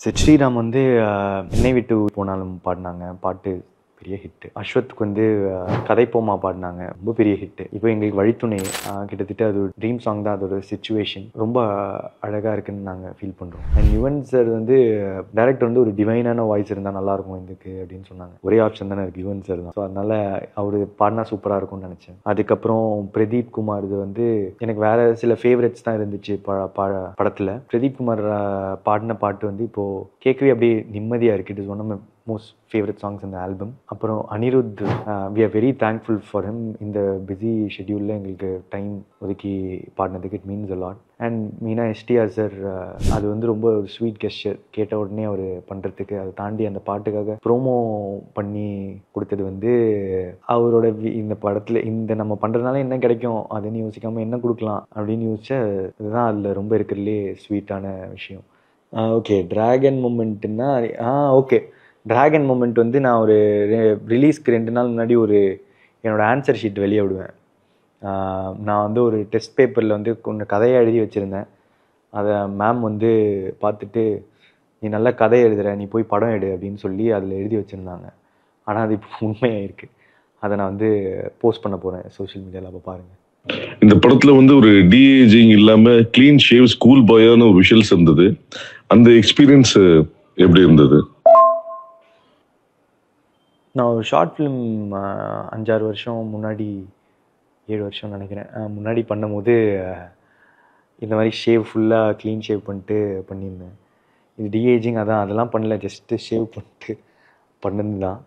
சித் ஸ்ரீராம் வந்து என்னை விட்டு போனாலும் பாடினாங்க. பாட்டு பெரிய ஹிட்டு. அஸ்வத்துக்கு வந்து கதைப்போமா பாடினாங்க, ரொம்ப பெரிய ஹிட்டு. இப்போ எங்களுக்கு வழித்துணை கிட்டத்தட்ட அது ஒரு ட்ரீம் சாங் தான். அதோட சிச்சுவேஷன் ரொம்ப அழகாக இருக்குன்னு நாங்கள் ஃபீல் பண்ணுறோம். அண்ட் யுவன் சார் வந்து டேரக்டர் வந்து ஒரு டிவைனான வாய்ஸ் இருந்தால் நல்லாயிருக்கும் இதுக்கு அப்படின்னு சொன்னாங்க. ஒரே ஆப்ஷன் தானே இருக்குது, யுவன் சார் தான். ஸோ அதனால் அவர் பாடினா சூப்பராக இருக்கும்னு நினச்சேன். அதுக்கப்புறம் பிரதீப் குமார் இது வந்து எனக்கு வேறு சில ஃபேவரட்ஸ் தான் இருந்துச்சு படத்தில். பிரதீப் குமார் பாடின பாட்டு வந்து இப்போது கேட்கவே அப்படியே நிம்மதியாக இருக்குது. It is one of most favorite songs in the album. அப்புறம் Anirudh, we are very thankful for him. இந்த பிஸி ஷெட்யூலில் எங்களுக்கு டைம் ஒதுக்கி பாடினதுக்கு it means a lot. And Meena STR sir, அது வந்து ரொம்ப ஒரு ஸ்வீட் கெஸ்டர். கேட்ட உடனே அவர் பண்ணுறதுக்கு, அதை தாண்டி அந்த பாட்டுக்காக ப்ரோமோ பண்ணி கொடுத்தது வந்து அவரோட இந்த படத்தில் இந்த நம்ம பண்ணுறதுனால என்ன கிடைக்கும் அதுன்னு யோசிக்காமல் என்ன கொடுக்கலாம் அப்படின்னு யோசிச்சா அதுதான் அதில் ரொம்ப இருக்கிறதுலே ஸ்வீட்டான விஷயம். ஓகே, ட்ராகன் மூமெண்ட்டுன்னா ஓகே, ட்ராகன் மூமெண்ட் வந்து நான் ஒரு ரிலீஸ்க்கு 2 நாள் முன்னாடி ஒரு என்னோடய ஆன்சர் ஷீட் வெளியே விடுவேன். நான் வந்து ஒரு டெஸ்ட் பேப்பரில் வந்து கொஞ்சம் கதையை எழுதி வச்சுருந்தேன். அதை மேம் வந்து பார்த்துட்டு, நீ நல்ல கதை எழுதுகிற, நீ போய் படம் எடு அப்படின்னு சொல்லி அதில் எழுதி வச்சுருந்தாங்க. ஆனால் அது இப்போ உண்மையாக இருக்குது. அதை நான் வந்து போஸ்ட் பண்ண போகிறேன் சோஷியல் மீடியாவில். அப்போ பாருங்கள். இந்த படத்தில் வந்து ஒரு டிஏஜிங் இல்லாமல் க்ளீன் ஷேவ் ஸ்கூல் பாயான ஒரு விஷுவல்ஸ் இருந்தது. அந்த எக்ஸ்பீரியன்ஸ் எப்படி இருந்தது? நான் ஒரு ஷார்ட் ஃபிலிம் 5-6 வருஷம் முன்னாடி, 7 வருஷம் நினைக்கிறேன், முன்னாடி பண்ணும்போது இந்த மாதிரி ஷேவ் ஃபுல்லாக க்ளீன் ஷேவ் பண்ணிட்டு பண்ணியிருந்தேன். இது டிஏஜிங் அதெல்லாம் பண்ணல, ஜஸ்ட்டு ஷேவ் பண்ணிட்டு பண்ணது தான்.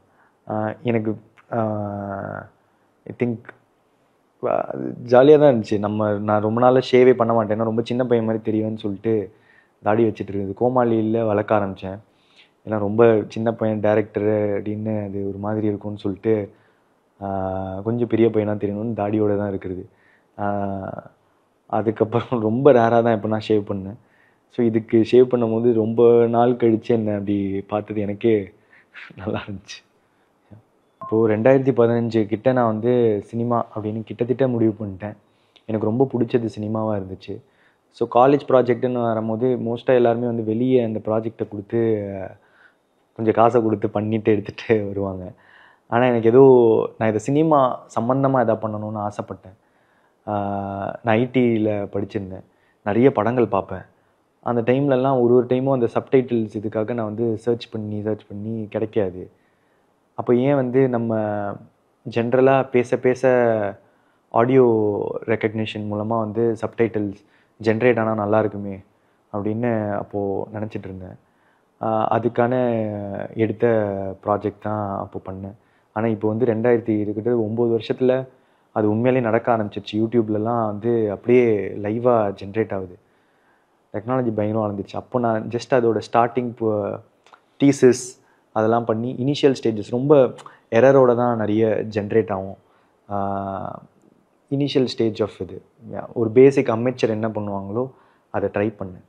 எனக்கு ஐ திங்க் ஜாலியாக தான் இருந்துச்சு. நான் ரொம்ப நாளாக ஷேவே பண்ண மாட்டேன், ஏன்னா ரொம்ப சின்ன பையன் மாதிரி தெரியும்னு சொல்லிட்டு தாடி வச்சுட்டு இருக்குது. கோமாளியில் வளர்க்க ஆரம்பித்தேன். ஏன்னா ரொம்ப சின்ன பையன் டேரக்டரு அப்படின்னு அது ஒரு மாதிரி இருக்கும்னு சொல்லிட்டு கொஞ்சம் பெரிய பையனாக தெரியணும்னு தாடியோடு தான் இருக்கிறது. அதுக்கப்புறம் ரொம்ப ரேராக தான் இப்போ நான் ஷேவ் பண்ணேன். ஸோ இதுக்கு ஷேவ் பண்ணும்போது ரொம்ப நாள் கழித்து என்னை அப்படி பார்த்தது எனக்கே நல்லா இருந்துச்சு. இப்போது 2015 கிட்ட நான் வந்து சினிமா அப்படின்னு கிட்டத்தட்ட முடிவு பண்ணிட்டேன். எனக்கு ரொம்ப பிடிச்சது சினிமாவாக இருந்துச்சு. ஸோ காலேஜ் ப்ராஜெக்ட்டுன்னு வரும்போது மோஸ்ட்டாக எல்லாருமே வந்து வெளியே அந்த ப்ராஜெக்டை கொடுத்து கொஞ்சம் காசை கொடுத்து பண்ணிவிட்டு எடுத்துகிட்டு வருவாங்க. ஆனால் எனக்கு நான் இதை சினிமா சம்மந்தமாக எதாவது பண்ணணும்னு ஆசைப்பட்டேன். நான் ஐடியில் படிச்சிருந்தேன், நிறைய படங்கள் பார்ப்பேன். அந்த டைம்லலாம் ஒரு டைமும் அந்த சப்டைட்டில்ஸ் இதுக்காக நான் வந்து சர்ச் பண்ணி கிடைக்காது. அப்போ ஏன் வந்து நம்ம ஜென்ரலாக பேச ஆடியோ ரெக்கக்னிஷன் மூலமாக வந்து சப்டைட்டில்ஸ் ஜென்ரேட் ஆனால் நல்லா இருக்குமே அப்படின்னு அப்போது நினச்சிட்டு இருந்தேன். அதுக்கான எடுத்த ப்ராஜெக்ட் தான் அப்போ பண்ணேன். ஆனால் இப்போ வந்து 2009 வருஷத்தில் அது உண்மையிலே நடக்க ஆரம்பிச்சிருச்சு. யூடியூப்லலாம் வந்து அப்படியே லைவாக ஜென்ரேட் ஆகுது. டெக்னாலஜி பயங்கரம் வளர்ந்துச்சு. அப்போ நான் ஜஸ்ட் அதோட ஸ்டார்டிங் டீசஸ் அதெல்லாம் பண்ணி இனிஷியல் ஸ்டேஜஸ் ரொம்ப எரரோடு தான் நிறைய ஜென்ரேட் ஆகும். இனிஷியல் ஸ்டேஜ் ஆஃப் இது ஒரு பேசிக் அமெச்சர் என்ன பண்ணுவாங்களோ அதை ட்ரை பண்ணேன்.